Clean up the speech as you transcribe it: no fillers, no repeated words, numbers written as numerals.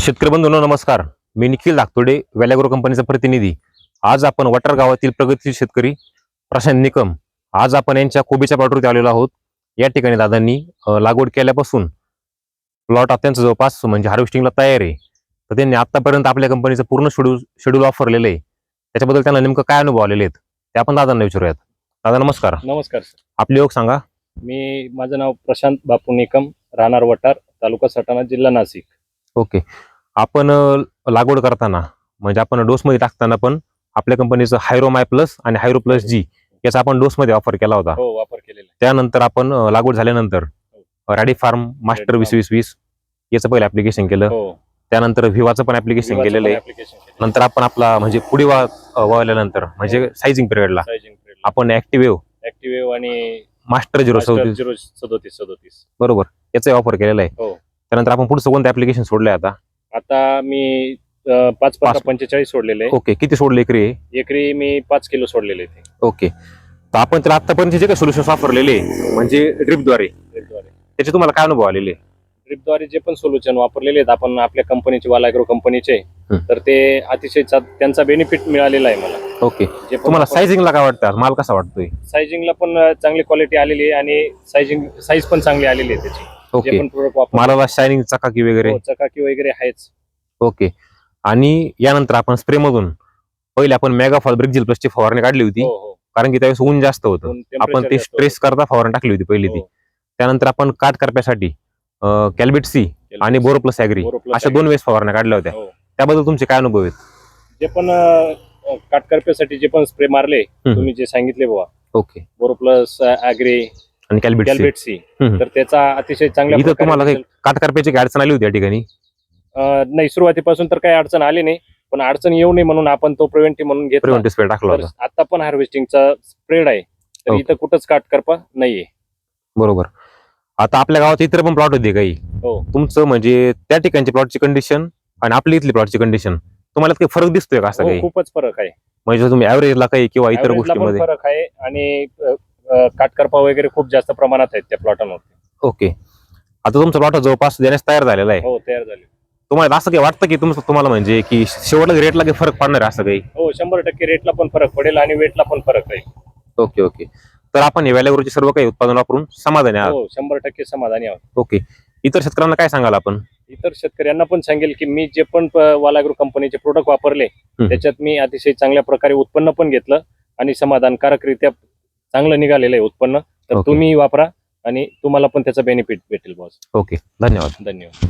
शेतकरी बंधूंनो नमस्कार. मी निखिल धाकतोडे, वेलॅग्रो कंपनीचा प्रतिनिधी. आज आपण वटार गावातील प्रगतशील शेतकरी प्रशांत निकम, आज आपण यांच्या कोबीच्या प्लॉटवरती आलेलो आहोत. या ठिकाणी दादांनी लागवड केल्यापासून प्लॉट त्यांचा जवळपास म्हणजे हार्वेस्टिंगला तयार आहे. तर त्यांनी आतापर्यंत आपल्या कंपनीचं पूर्ण शेड्यूल वापरलेलं आहे. त्याच्याबद्दल त्यांना नेमकं काय अनुभव आलेले आहेत ते आपण दादांना विचारूयात. दादा नमस्कार. नमस्कार सर. आपली ओळख सांगा. माझं नाव प्रशांत बापू निकम, राहणार वटार, तालुका सटाणा, जिल्हा नाशिक. ओके. आपण लागवड करताना म्हणजे आपण डोसमध्ये टाकताना पण आपल्या कंपनीचं हायरोमाय प्लस आणि हायरो प्लस जी याचा आपण डोसमध्ये वापर केला होता. हो, वापर केलेला आहे. त्यानंतर आपण लागवड झाल्यानंतर रॅडी फार्म मास्टर 20-20-20 याचं पहिलं ऍप्लिकेशन केलं. हो, त्यानंतर व्हिवाचं पण ऍप्लिकेशन विवाचं केलेलं पण आहे. application केलेलं आहे. नंतर आपण आपला म्हणजे पुढे वाळल्यानंतर म्हणजे सायझिंग पिरियडला Sizing period ला. आपण ऍक्टिव्ह Active आणि मास्टर 037 037. बरोबर याचा वापर केलेला आहे. हो. त्यानंतर आपण पुढचं कोणतं ऍप्लिकेशन सोडलंय आता? आता मी 5-45 सोडलेले आहे. ओके. किती सोडले एकरी? एकरी मी 5 किलो सोडलेले आहे. ओके. तर आपण त्याला आतापर्यंत जे काही सोल्युशन वापरलेले म्हणजे ड्रिपद्वारे ड्रिपद्वारे त्याचे तुम्हाला काय अनुभव आलेले? ड्रिपद्वारे जे पण सोल्युशन वापरलेले आहेत आपण आपल्या कंपनीचे, वालाग्रो कंपनीचे, हं. तर ते अतिशय त्यांचा बेनिफिट मिळालेला आहे मला. ओके. जे पण तुम्हाला आपण- सायझिंगला काय वाटतं? माल कसा वाटतोय? सायझिंगला पण चांगली क्वालिटी आलेली आहे आणि साईज पण चांगली आलेली आहे त्याची. जे ओके. पण प्रोडक्ट वापर मालाला शायनिंग चकाकी वगैरे? चकाकी वगैरे आहेच. ओके. आणि यानंतर आपण स्प्रे मधून पहिले आपण मेगाफॉल ब्रिकझिल प्लसची फवारणी काढली होती. हो, हो. कारण की त्यावेळेस ऊन जास्त होतं. ऊन, आपण temperature ते जास्त स्ट्रेस करता फवारणी टाकली होती पहिली ती. हो. त्यानंतर आपण काट करप्यासाठी कॅल्बिट सी आणि बोरो प्लस ॲग्री बोरोप्लस अशा ॲग्री. 2 वेळेस फवारण्या काढल्या होत्या. हो. त्याबद्दल तुमचे काय अनुभव आहेत? जे पण काटकरपेसाठी जे पण स्प्रे मारले तुम्ही जे सांगितले बाबा, ओके. बोरोप्लस ॲग्री, आणि कॅल्बिट सी कॅल्बिट सी, हम्म. तर त्याचा अतिशय चांगल्या इथं प्रकारे तुम्हाला काही result- काट करप्याची काही अडचण आली होती या ठिकाणी? नाही, सुरुवातीपासून तर काही अडचण आली नाही, पण अडचण येऊ नये म्हणून आपण तो प्रिव्हेंटिव्ह म्हणून घेतला. प्रिव्हेंटिव्ह स्प्रे टाकला तर होता. आता पण हार्वेस्टिंगचा स्प्रेड आहे, तर Okay. इथं कुठंच काटकरपा नाहीये. बरोबर. आता आपल्या गावात इतर पण प्लॉट होते काही. हो. तुमचं म्हणजे त्या ठिकाणची प्लॉटची कंडिशन आणि आपली इथली प्लॉटची कंडिशन तुम्हाला काही फरक दिसतोय का असं हो, काही? खूपच फरक आहे. म्हणजे तुम्ही ऍव्हरेजला काही किंवा इतर Average ला पण गोष्टीमध्ये? फरक आहे आणि काटकरपा वगैरे खूप जास्त प्रमाणात आहेत त्या प्लॉटांवर. ओके. आता तुमचा प्लॉट जवळपास देण्यास तयार झालेला आहे. हो, तयार झाले. तुम्हाला असं काही वाटतं की तुम्हाला म्हणजे की शेवटला रेटला काही फरक पडणार आहे असं काही? हो, 100% रेटला पण फरक पडेल आणि वेटला पण फरक आहे. Okay okay. तर आपण हे वेलॅग्रोचे सर्व काही उत्पादन वापरून समाधानी आहात? हो, 100% समाधानी आहोत. ओके. इतर शेतकऱ्यांना काय सांगाल आपण? इतर शेतकऱ्यांना पण सांगेल की मी जे पण वालाग्रो कंपनीचे प्रोडक्ट वापरले त्याच्यात मी अतिशय चांगल्या प्रकारे उत्पन्न पण घेतलं आणि समाधानकारकरित्या चांगलं निघालेलं आहे उत्पन्न. तर Okay. तुम्ही वापरा आणि तुम्हाला पण त्याचा बेनिफिट भेटेल बॉस. ओके. धन्यवाद. धन्यवाद.